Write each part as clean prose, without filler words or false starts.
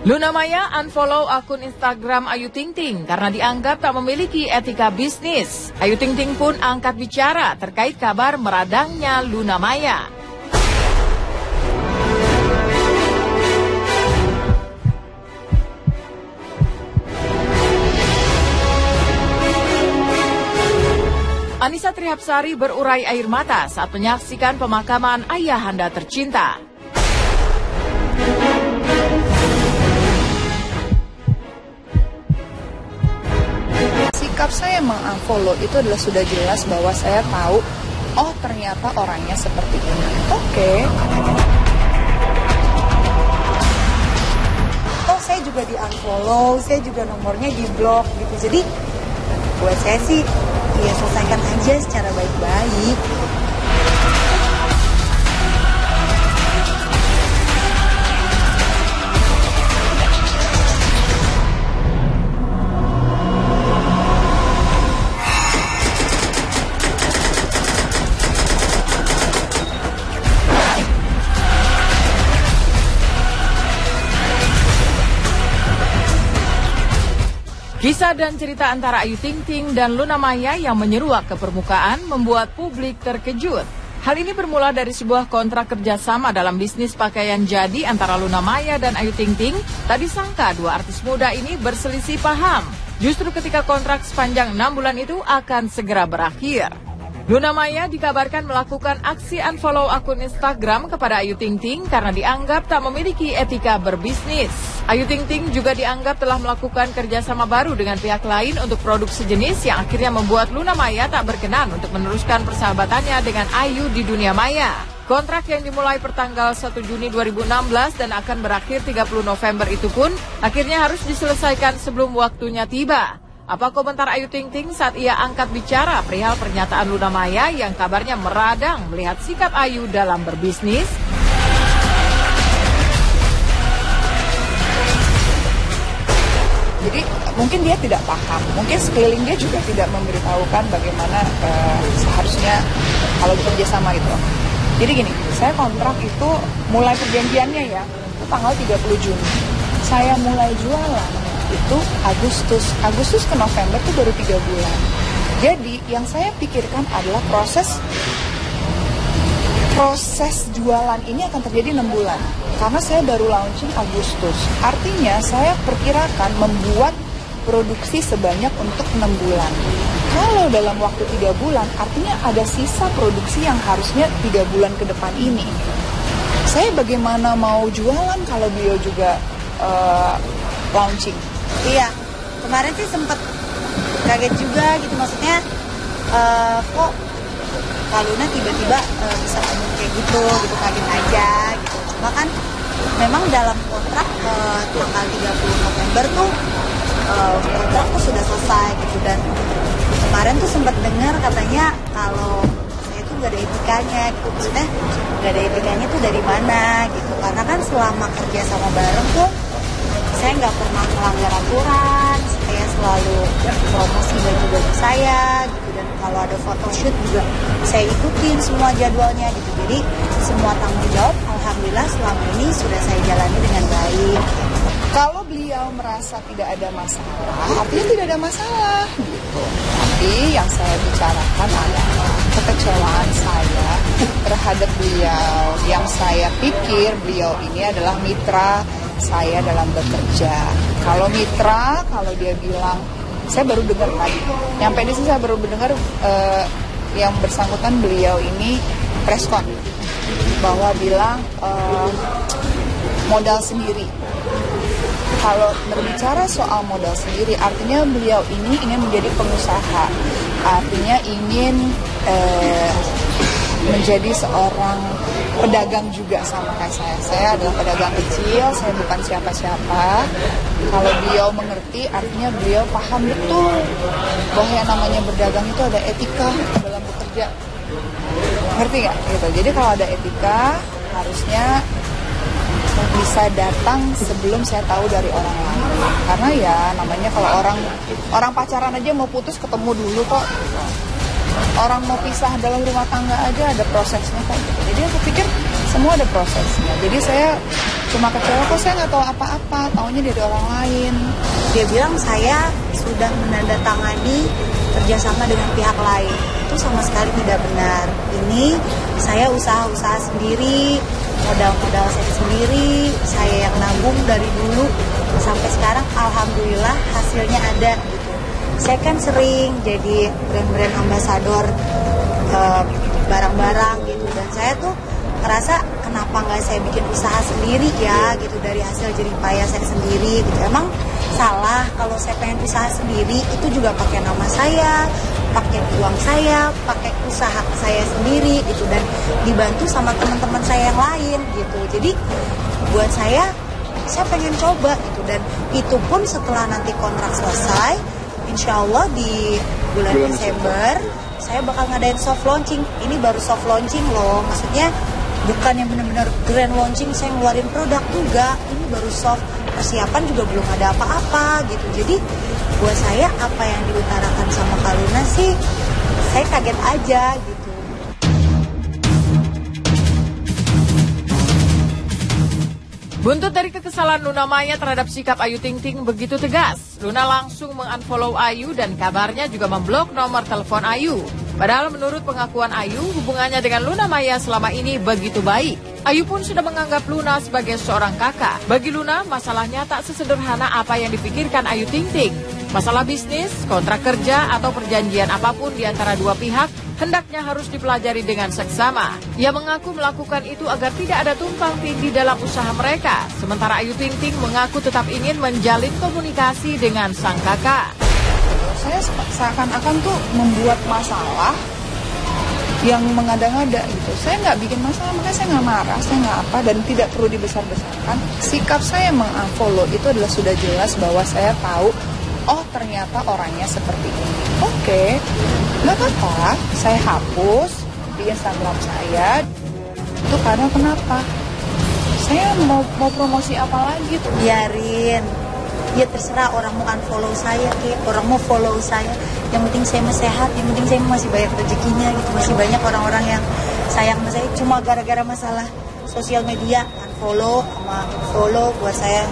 Luna Maya unfollow akun Instagram Ayu Ting Ting karena dianggap tak memiliki etika bisnis. Ayu Ting Ting pun angkat bicara terkait kabar meradangnya Luna Maya. Annisa Trihapsari berurai air mata saat menyaksikan pemakaman ayahanda tercinta. Sikap saya mengunfollow itu adalah sudah jelas bahwa saya tahu, oh ternyata orangnya seperti ini. Oke. Oh saya juga di-unfollow, saya juga nomornya di-block gitu. Jadi buat saya sih, ya selesaikan aja secara baik-baik. Kisah dan cerita antara Ayu Ting Ting dan Luna Maya yang menyeruak ke permukaan membuat publik terkejut. Hal ini bermula dari sebuah kontrak kerjasama dalam bisnis pakaian jadi antara Luna Maya dan Ayu Ting Ting. Tak disangka dua artis muda ini berselisih paham. Justru ketika kontrak sepanjang 6 bulan itu akan segera berakhir. Luna Maya dikabarkan melakukan aksi unfollow akun Instagram kepada Ayu Ting Ting karena dianggap tak memiliki etika berbisnis. Ayu Ting Ting juga dianggap telah melakukan kerjasama baru dengan pihak lain untuk produk sejenis yang akhirnya membuat Luna Maya tak berkenan untuk meneruskan persahabatannya dengan Ayu di dunia maya. Kontrak yang dimulai pertanggal 1 Juni 2016 dan akan berakhir 30 November itu pun akhirnya harus diselesaikan sebelum waktunya tiba. Apa komentar Ayu Ting Ting saat ia angkat bicara perihal pernyataan Luna Maya yang kabarnya meradang melihat sikap Ayu dalam berbisnis? Jadi mungkin dia tidak paham, mungkin sekeliling dia juga tidak memberitahukan bagaimana seharusnya kalau bekerja sama gitu. Jadi gini, saya kontrak itu mulai perjanjiannya ya, itu tanggal 30 Juni. Saya mulai jualan itu Agustus ke November itu baru 3 bulan. Jadi yang saya pikirkan adalah proses jualan ini akan terjadi 6 bulan. Karena saya baru launching Agustus. Artinya saya perkirakan membuat produksi sebanyak untuk 6 bulan. Kalau dalam waktu 3 bulan, artinya ada sisa produksi yang harusnya 3 bulan ke depan ini. Saya bagaimana mau jualan kalau beliau juga launching? Iya, kemarin sih sempet kaget juga gitu, maksudnya kok Kak Luna tiba-tiba bisa ngomong kayak gitu kaget aja gitu. Cuma kan memang dalam kontrak tanggal 30 November tuh kontrak tuh sudah selesai gitu, dan kemarin tuh sempat dengar katanya kalau saya tuh gak ada etikanya gitu, maksudnya gak ada etikanya tuh dari mana gitu, karena kan selama kerja sama bareng tuh saya nggak pernah melanggar aturan, saya selalu promosi baju-baju saya gitu, dan kalau ada photoshoot juga saya ikutin semua jadwalnya gitu. Jadi semua tanggung jawab alhamdulillah selama ini sudah saya jalani dengan baik. Kalau beliau merasa tidak ada masalah, artinya tidak ada masalah gitu. Tapi yang saya bicarakan adalah kekecewaan saya terhadap beliau, yang saya pikir beliau ini adalah mitra saya dalam bekerja. Kalau mitra, kalau dia bilang, saya baru dengar tadi, nyampe di sini saya baru mendengar yang bersangkutan beliau ini preskon bahwa bilang modal sendiri. Kalau berbicara soal modal sendiri, artinya beliau ini ingin menjadi pengusaha, artinya ingin menjadi seorang pedagang juga sama kayak saya. Saya adalah pedagang kecil, saya bukan siapa-siapa. Kalau beliau mengerti, artinya beliau paham betul bahwa yang namanya berdagang itu ada etika dalam bekerja. Ngerti nggak? Gitu. Jadi kalau ada etika, harusnya bisa datang sebelum saya tahu dari orang lain. Karena ya namanya kalau orang pacaran aja mau putus ketemu dulu kok. Orang mau pisah dalam rumah tangga aja ada prosesnya kok. Jadi aku pikir semua ada prosesnya. Jadi saya cuma kecewa kok saya nggak tahu apa-apa, taunya dari orang lain. Dia bilang saya sudah menandatangani kerjasama dengan pihak lain. Itu sama sekali tidak benar. Ini saya usaha-usaha sendiri, modal-modal saya sendiri, saya yang nabung dari dulu sampai sekarang, alhamdulillah hasilnya ada gitu. Saya kan sering jadi brand-brand ambasador barang-barang gitu, dan saya tuh ngerasa kenapa nggak saya bikin usaha sendiri ya gitu, dari hasil jerih payah saya sendiri gitu. Emang salah kalau saya pengen usaha sendiri, itu juga pakai nama saya, pakai uang saya, pakai usaha saya sendiri gitu, dan dibantu sama teman-teman saya yang lain gitu. Jadi buat saya pengen coba gitu, dan itu pun setelah nanti kontrak selesai, insya Allah di bulan Desember saya bakal ngadain soft launching. Ini baru soft launching loh, maksudnya bukan yang benar-benar grand launching saya ngeluarin produk juga. Ini baru soft, persiapan juga belum ada apa-apa gitu. Jadi buat saya apa yang diutarakan sama Kak Luna sih, saya kaget aja gitu. Buntut dari kekesalan Luna Maya terhadap sikap Ayu Ting Ting begitu tegas, Luna langsung mengunfollow Ayu dan kabarnya juga memblok nomor telepon Ayu. Padahal menurut pengakuan Ayu, hubungannya dengan Luna Maya selama ini begitu baik. Ayu pun sudah menganggap Luna sebagai seorang kakak. Bagi Luna, masalahnya tak sesederhana apa yang dipikirkan Ayu Ting Ting. Masalah bisnis, kontrak kerja, atau perjanjian apapun di antara dua pihak hendaknya harus dipelajari dengan seksama. Ia mengaku melakukan itu agar tidak ada tumpang tindih dalam usaha mereka. Sementara Ayu Ting Ting mengaku tetap ingin menjalin komunikasi dengan sang kakak. Saya seakan-akan tuh membuat masalah yang mengada-ngada gitu. Saya nggak bikin masalah, makanya saya nggak marah, saya nggak apa, dan tidak perlu dibesar-besarkan. Sikap saya mengunfollow itu adalah sudah jelas bahwa saya tahu, oh ternyata orangnya seperti ini. Oke, nggak apa-apa, saya hapus di Instagram saya. Itu karena kenapa? Saya mau promosi apa lagi tuh? Biarin, ya terserah orang mau unfollow saya, orang mau follow saya. Yang penting saya masih sehat, yang penting saya masih banyak rezekinya gitu. Masih banyak orang-orang yang sayang sama saya. Cuma gara-gara masalah sosial media, unfollow sama follow buat saya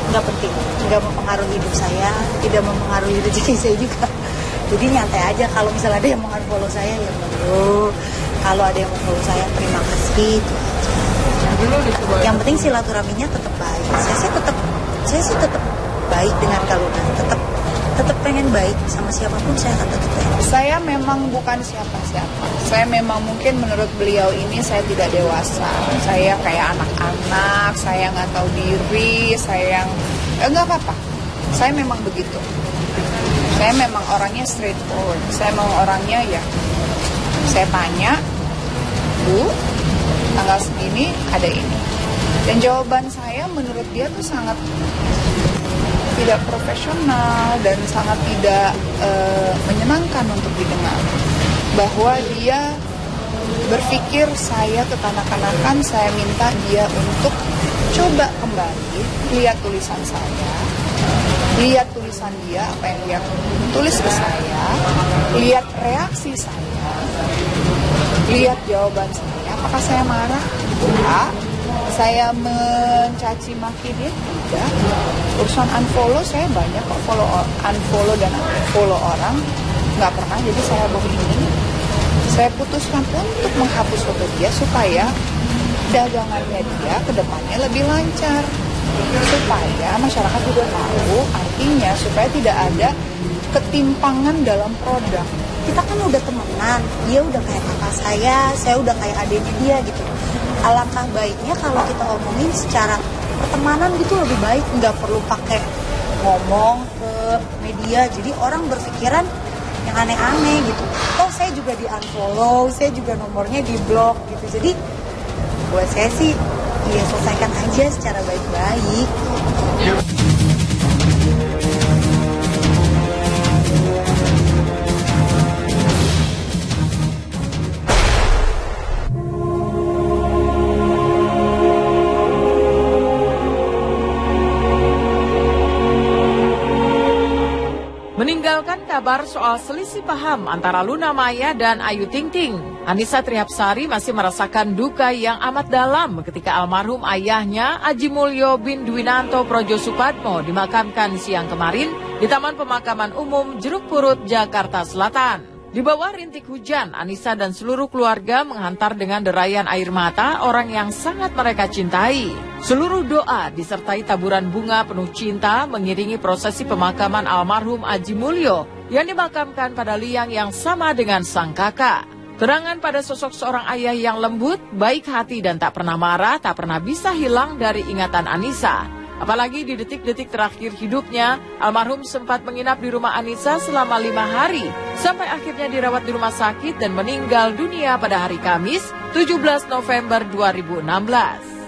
nggak penting, nggak mempengaruhi hidup saya, tidak mempengaruhi rezeki saya juga. Jadi nyantai aja, kalau misalnya ada yang mau unfollow saya ya monggo, kalau ada yang mau follow saya terima kasih itu aja. Yang penting silaturahminya tetap baik. Saya sih tetap baik dengan Kaluna, tetap pengen baik sama siapapun, saya akan tetap baik. Saya memang bukan siapa-siapa. Saya memang mungkin menurut beliau ini saya tidak dewasa. Saya kayak anak-anak, saya nggak tahu diri, saya yang nggak apa-apa. Saya memang begitu. Saya memang orangnya straightforward. Saya memang orangnya ya. Saya tanya, Bu, tanggal segini ada ini. Dan jawaban saya menurut dia tuh sangat tidak profesional dan sangat tidak menyenangkan untuk didengar. Bahwa dia berpikir saya kekanak-kanakan, saya minta dia untuk coba kembali lihat tulisan saya, lihat tulisan dia, apa yang dia tulis ke saya, lihat reaksi saya, lihat jawaban saya. Apakah saya marah? Enggak. Saya mencaci maki dia? Tidak. Urusan unfollow saya banyak kok, unfollow dan unfollow orang nggak pernah. Jadi saya begini, saya putuskan untuk menghapus foto dia supaya dagangannya dia ke depannya lebih lancar, supaya masyarakat juga tahu, artinya supaya tidak ada ketimpangan dalam produk. Kita kan udah temenan, dia udah kayak kakak saya udah kayak adiknya dia gitu. Alangkah baiknya kalau kita omongin secara pertemanan gitu lebih baik, nggak perlu pakai ngomong ke media, jadi orang berpikiran yang aneh-aneh gitu. Toh saya juga di unfollow, saya juga nomornya di blok gitu. Jadi buat saya sih ya selesaikan aja secara baik-baik. Meninggalkan kabar soal selisih paham antara Luna Maya dan Ayu Ting Ting. Annisa Trihapsari masih merasakan duka yang amat dalam ketika almarhum ayahnya Aji Mulyo bin Dwinanto Projo Supatmo dimakamkan siang kemarin di Taman Pemakaman Umum Jeruk Purut, Jakarta Selatan. Di bawah rintik hujan, Annisa dan seluruh keluarga menghantar dengan derayan air mata orang yang sangat mereka cintai. Seluruh doa disertai taburan bunga penuh cinta mengiringi prosesi pemakaman almarhum Aji Mulyo yang dimakamkan pada liang yang sama dengan sang kakak. Kenangan pada sosok seorang ayah yang lembut, baik hati dan tak pernah marah, tak pernah bisa hilang dari ingatan Annisa. Apalagi di detik-detik terakhir hidupnya, almarhum sempat menginap di rumah Annisa selama 5 hari, sampai akhirnya dirawat di rumah sakit dan meninggal dunia pada hari Kamis, 17 November 2016.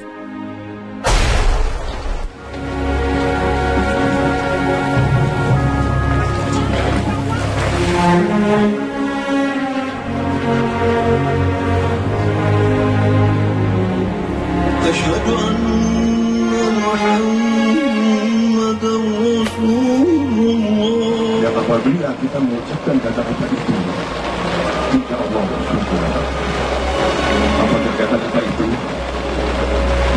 Apabila kita mengucapkan kata-kata itu, insya Allah bersyukur. Apabila kata-kata itu,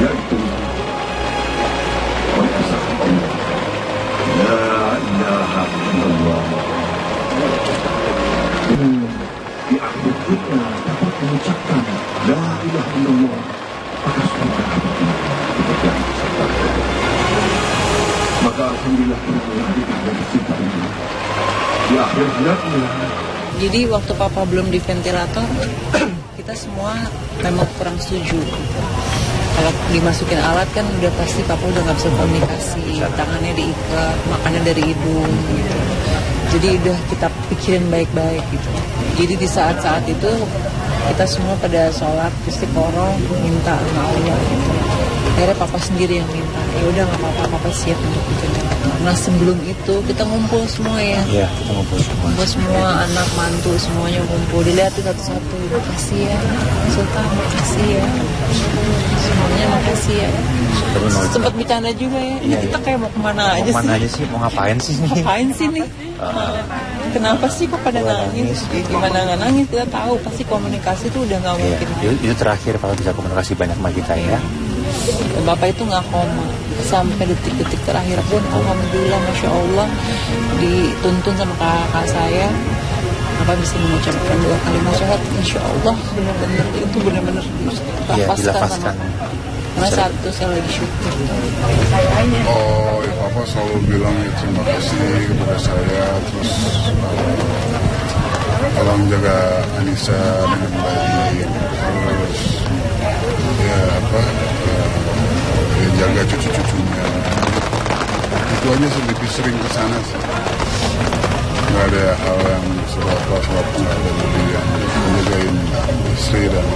yaitu mengesahkan Allah. La ilaha illallah. Di akhir kita dapat mengucapkan La ilaha illallah, maka sudah kita maka alhamdulillah kita dari cinta ini. Di akhir hayatnya. Jadi waktu papa belum di ventilator, kita semua memang kurang setuju. Kalau dimasukin alat kan udah pasti papa udah nggak bisa komunikasi, tangannya diikat, makannya dari hidung gitu. Jadi udah kita pikirin baik-baik gitu. Jadi di saat-saat itu kita semua pada sholat istiqoroh minta sama Allah gitu. Akhirnya papa sendiri yang minta, ya udah nggak apa-apa, papa siap untuk ventilator. Nah sebelum itu kita ngumpul semua ya. Iya, kita ngumpul semua. Ngumpul semua, anak, mantu, semuanya ngumpul. Dilihatin satu-satu, makasih ya, Sultan, makasih ya. Semuanya makasih ya. Sempat bercanda juga ya. Iya, kita kayak mau kemana aja sih? Mau kemana aja sih? Mau ngapain sih nih? Ngapain sih nih? Kenapa sih kok pada nangis? Gimana nggak nangis? Kita tahu pasti komunikasi itu udah nggak mungkin. Itu terakhir kalau bisa komunikasi banyak sama kita ya. Bapak itu nggak koma sampai detik-detik terakhir pun alhamdulillah masya Allah dituntun sama kakak saya. Bapak bisa mengucapkan 2 kalimat syahadat, insya Allah benar-benar itu benar-benar dilafazkan. Karena saat itu saya lagi syukur. Oh, ya Papa selalu bilang ya terima kasih kepada saya, terus tolong jaga Annisa dengan baik, terus ya jaga cucu-cucunya. Itu aja sih, lebih sering ke sana sih. Nggak ada hal yang suatu nggak ada, lebih yang menjagain istri dan